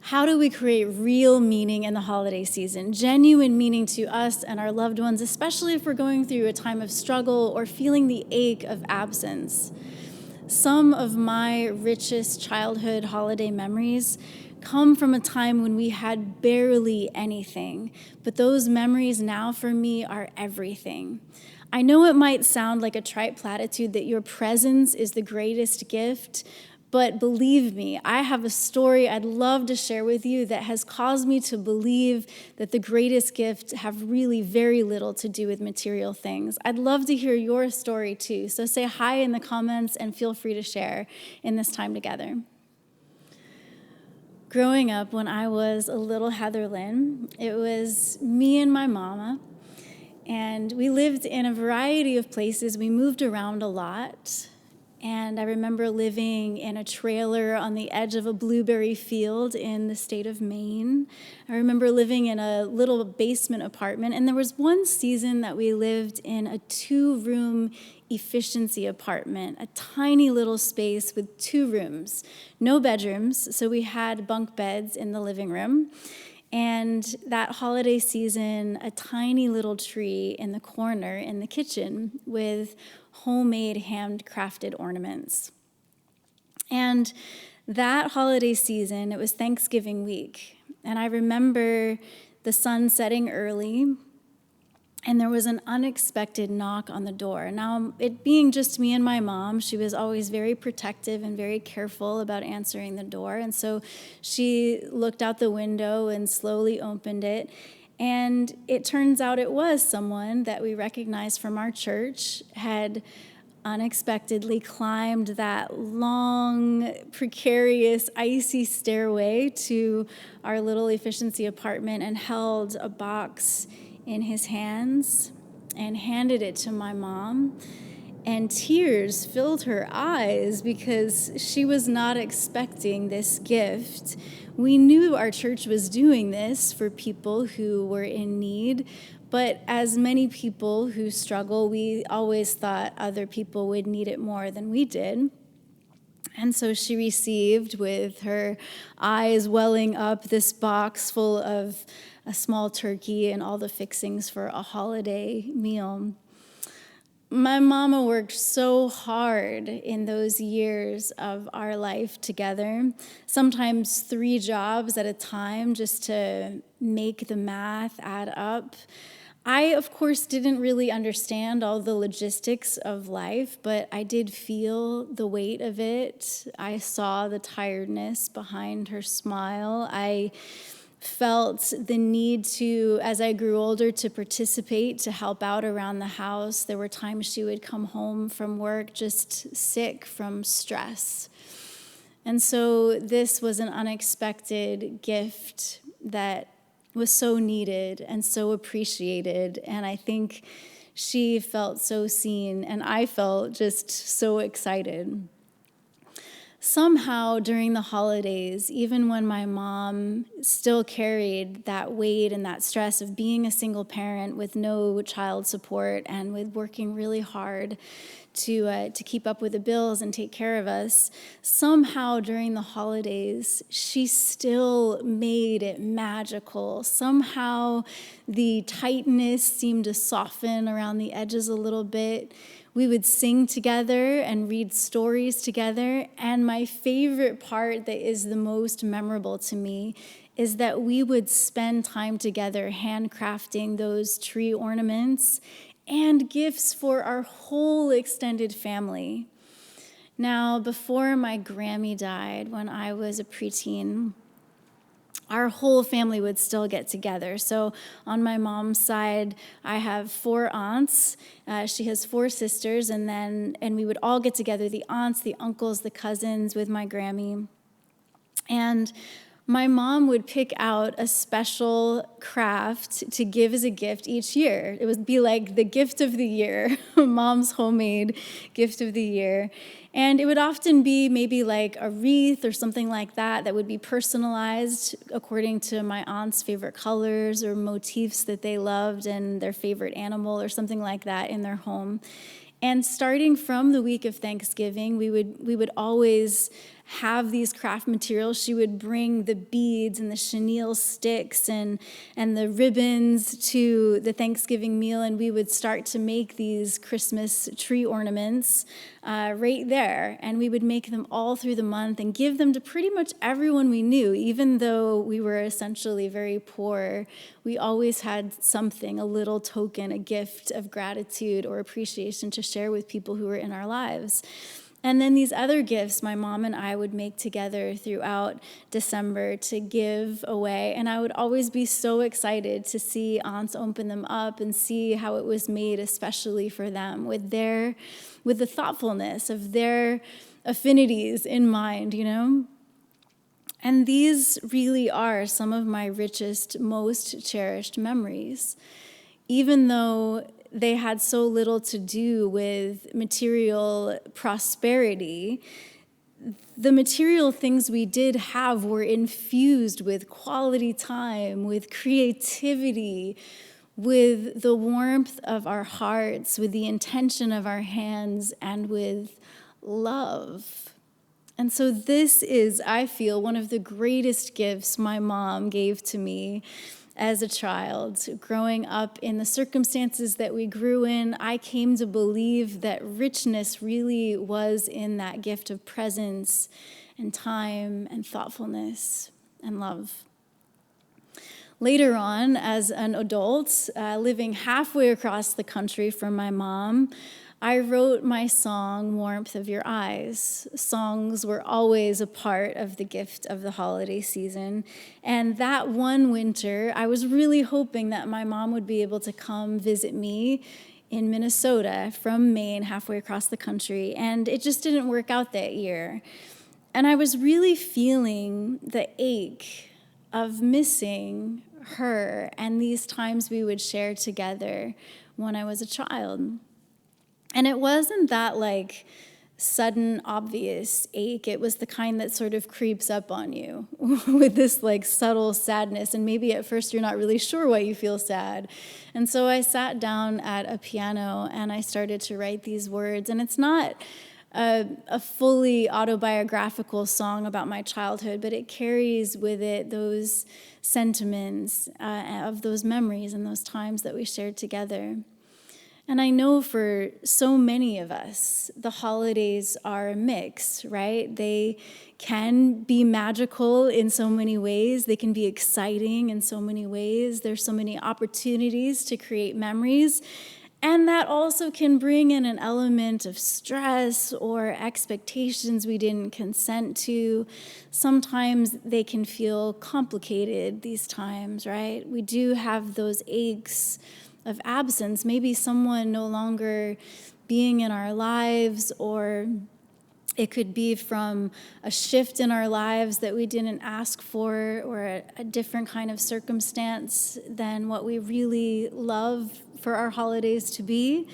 How do we create real meaning in the holiday season? Genuine meaning to us and our loved ones, especially if we're going through a time of struggle or feeling the ache of absence. Some of my richest childhood holiday memories come from a time when we had barely anything, but those memories now for me are everything. I know it might sound like a trite platitude that your presence is the greatest gift, but believe me, I have a story I'd love to share with you that has caused me to believe that the greatest gifts have really very little to do with material things. I'd love to hear your story too, so say hi in the comments and feel free to share in this time together. Growing up, when I was a little Heather Lynn, it was me and my mama, and we lived in a variety of places. We moved around a lot. And I remember living in a trailer on the edge of a blueberry field in the state of Maine. I remember living in a little basement apartment. And there was one season that we lived in a 2-room efficiency apartment, a tiny little space with 2 rooms, no bedrooms. So we had bunk beds in the living room. And that holiday season, a tiny little tree in the corner in the kitchen with homemade handcrafted ornaments. And that holiday season, it was Thanksgiving week. And I remember the sun setting early, and there was an unexpected knock on the door. Now, it being just me and my mom, she was always very protective and very careful about answering the door. And so she looked out the window and slowly opened it. And it turns out it was someone that we recognized from our church, had unexpectedly climbed that long, precarious, icy stairway to our little efficiency apartment and held a box in his hands and handed it to my mom. And tears filled her eyes because she was not expecting this gift. We knew our church was doing this for people who were in need, but as many people who struggle, we always thought other people would need it more than we did. And so she received, with her eyes welling up, this box full of a small turkey and all the fixings for a holiday meal. My mama worked so hard in those years of our life together, sometimes 3 jobs at a time just to make the math add up. I, of course, didn't really understand all the logistics of life, but I did feel the weight of it. I saw the tiredness behind her smile. I felt the need to, as I grew older, to participate, to help out around the house. There were times she would come home from work just sick from stress. And so this was an unexpected gift that was so needed and so appreciated. And I think she felt so seen, and I felt just so excited. Somehow during the holidays, even when my mom still carried that weight and that stress of being a single parent with no child support and with working really hard to keep up with the bills and take care of us, somehow during the holidays, she still made it magical. Somehow the tightness seemed to soften around the edges a little bit. We would sing together and read stories together. And my favorite part that is the most memorable to me is that we would spend time together handcrafting those tree ornaments and gifts for our whole extended family. Now, before my Grammy died, when I was a preteen, our whole family would still get together. So on my mom's side, I have 4 aunts. She has 4 sisters, and we would all get together, the aunts, the uncles, the cousins, with my Grammy. And my mom would pick out a special craft to give as a gift each year. It would be like the gift of the year, mom's homemade gift of the year. And it would often be maybe like a wreath or something like that would be personalized according to my aunt's favorite colors or motifs that they loved and their favorite animal or something like that in their home. And starting from the week of Thanksgiving, we would always have these craft materials, she would bring the beads and the chenille sticks and the ribbons to the Thanksgiving meal, and we would start to make these Christmas tree ornaments right there. And we would make them all through the month and give them to pretty much everyone we knew. Even though we were essentially very poor, we always had something, a little token, a gift of gratitude or appreciation to share with people who were in our lives. And then these other gifts my mom and I would make together throughout December to give away. And I would always be so excited to see aunts open them up and see how it was made especially for them with the thoughtfulness of their affinities in mind, you know? And these really are some of my richest, most cherished memories. Even though they had so little to do with material prosperity, the material things we did have were infused with quality time, with creativity, with the warmth of our hearts, with the intention of our hands, and with love. And so this is, I feel, one of the greatest gifts my mom gave to me as a child. Growing up in the circumstances that we grew in, I came to believe that richness really was in that gift of presence and time and thoughtfulness and love. Later on, as an adult, living halfway across the country from my mom, I wrote my song, Warmth of Your Eyes. Songs were always a part of the gift of the holiday season. And that one winter, I was really hoping that my mom would be able to come visit me in Minnesota from Maine, halfway across the country. And it just didn't work out that year. And I was really feeling the ache of missing her and these times we would share together when I was a child. And it wasn't that like sudden, obvious ache. It was the kind that sort of creeps up on you with this like subtle sadness. And maybe at first you're not really sure why you feel sad. And so I sat down at a piano and I started to write these words. And it's not a fully autobiographical song about my childhood, but it carries with it those sentiments of those memories and those times that we shared together. And I know for so many of us, the holidays are a mix, right? They can be magical in so many ways. They can be exciting in so many ways. There's so many opportunities to create memories. And that also can bring in an element of stress or expectations we didn't consent to. Sometimes they can feel complicated, these times, right? We do have those aches of absence, maybe someone no longer being in our lives, or it could be from a shift in our lives that we didn't ask for, or a different kind of circumstance than what we really love for our holidays to be.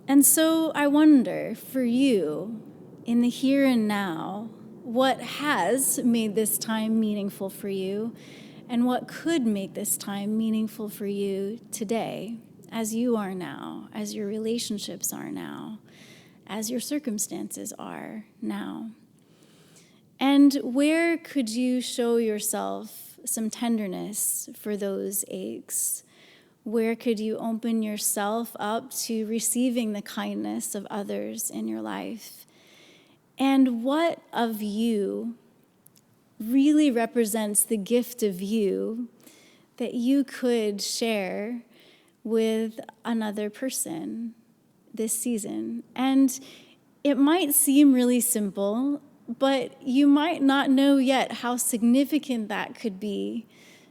And so I wonder, for you, in the here and now, what has made this time meaningful for you? And what could make this time meaningful for you today, as you are now, as your relationships are now, as your circumstances are now? And where could you show yourself some tenderness for those aches? Where could you open yourself up to receiving the kindness of others in your life? And what of you really represents the gift of you that you could share with another person this season? And it might seem really simple, but you might not know yet how significant that could be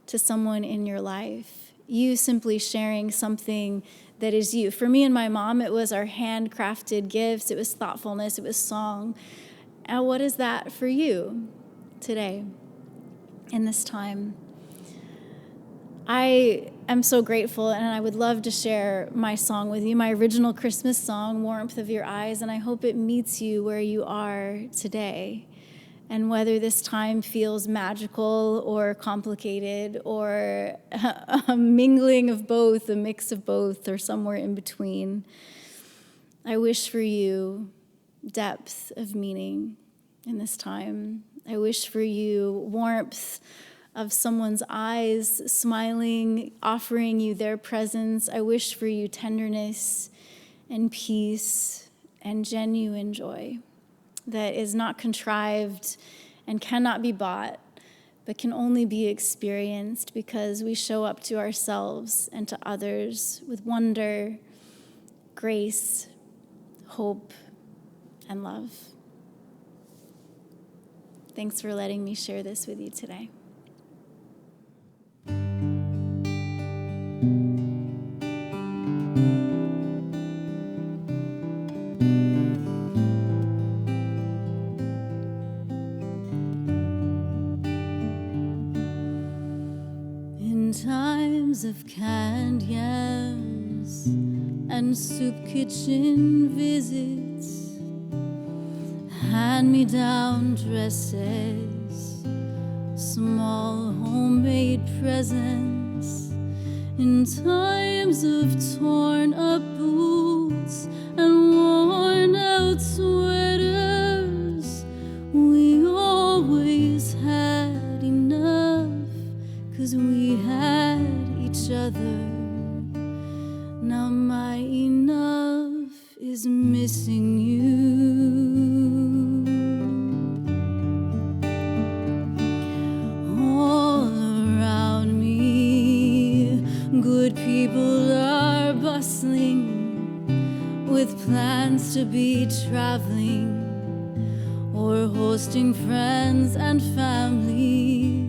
to someone in your life. You simply sharing something that is you. For me and my mom, it was our handcrafted gifts. It was thoughtfulness. It was song. And what is that for you today, in this time? I am so grateful, and I would love to share my song with you, my original Christmas song, Warmth of Your Eyes, and I hope it meets you where you are today. And whether this time feels magical or complicated or a mingling of both, a mix of both, or somewhere in between, I wish for you depth of meaning in this time. I wish for you warmth of someone's eyes, smiling, offering you their presence. I wish for you tenderness and peace and genuine joy that is not contrived and cannot be bought, but can only be experienced because we show up to ourselves and to others with wonder, grace, hope, and love. Thanks for letting me share this with you today. In times of canned yams and soup kitchen visits, hand-me-down dresses, small homemade presents, in times of torn up boots and worn out sweaters, we always had enough, 'cause we had each other. Now my enough is missing you. Good people are bustling with plans to be traveling or hosting friends and family.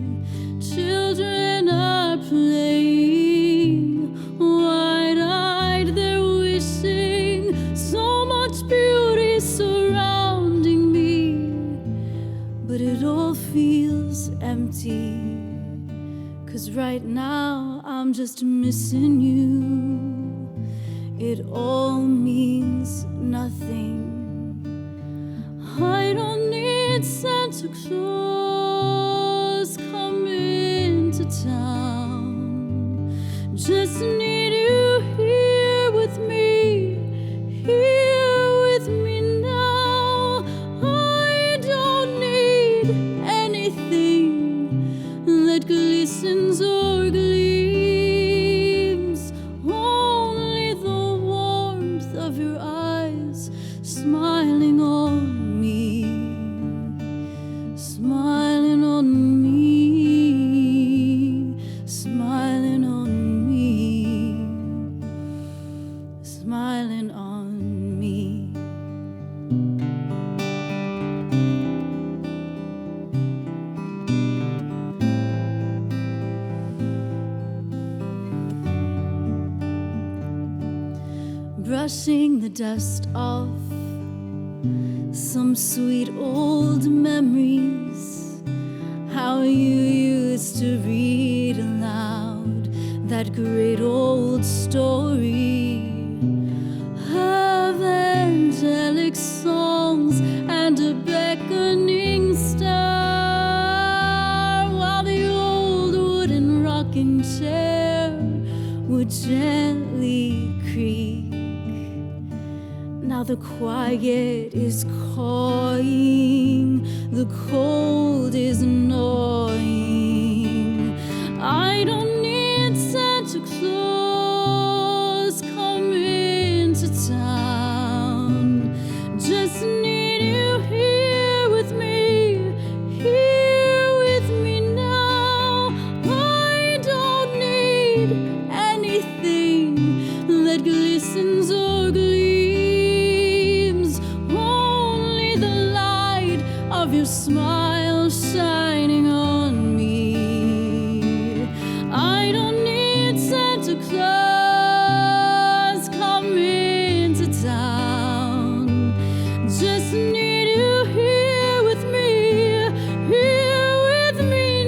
Children are playing, wide-eyed they're wishing, so much beauty surrounding me, but it all feels empty. 'Cause right now I'm just missing you. It all means nothing. I don't need Santa Claus coming to town. Just need you here with me now. I don't need anything that glistens or gleams, only the warmth of your eyes smiling on me, smiling on me, smiling on me, smiling on me. Brushing the dust off some sweet old memories, how you used to read aloud that great old story of angelic songs and a beckoning star, while the old wooden rocking chair would gently creak. Now the quiet is cawing, the cold is gnawing. I don't need Santa Claus coming to town. Just need you here with me now. I don't need anything that glistens or gleams, only the light of your smile shining on me. I don't need Santa Claus coming to town. Just need you here with me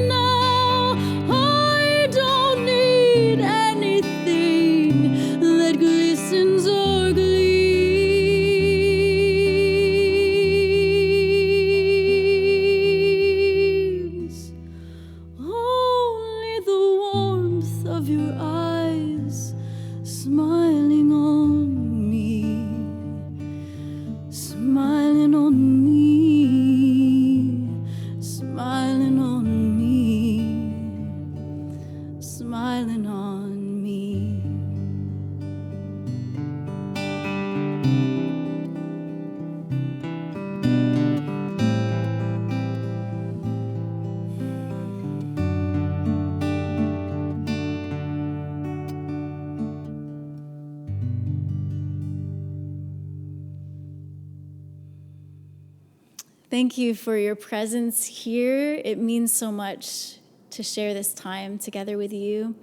now. I don't need anything that glistens or gleams, only the warmth of your eyes smiling on me, smiling on me. Thank you for your presence here. It means so much to share this time together with you.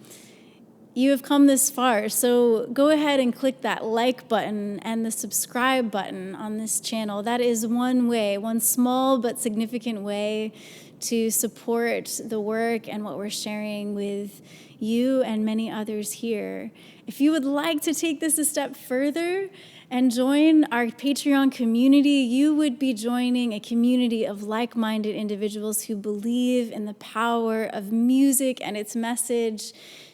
You have come this far, so go ahead and click that like button and the subscribe button on this channel. That is one way, one small but significant way to support the work and what we're sharing with you and many others here. If you would like to take this a step further and join our Patreon community, you would be joining a community of like-minded individuals who believe in the power of music and its message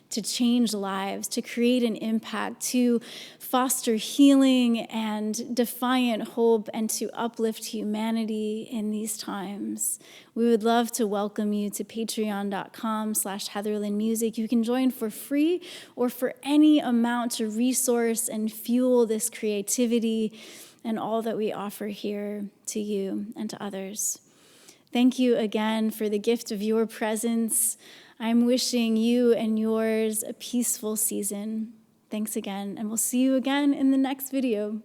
to change lives, to create an impact, to foster healing and defiant hope, and to uplift humanity in these times. We would love to welcome you to patreon.com/HeatherLynnMusic. You can join for free or for any amount to resource and fuel this creativity and all that we offer here to you and to others. Thank you again for the gift of your presence. I'm wishing you and yours a peaceful season. Thanks again, and we'll see you again in the next video.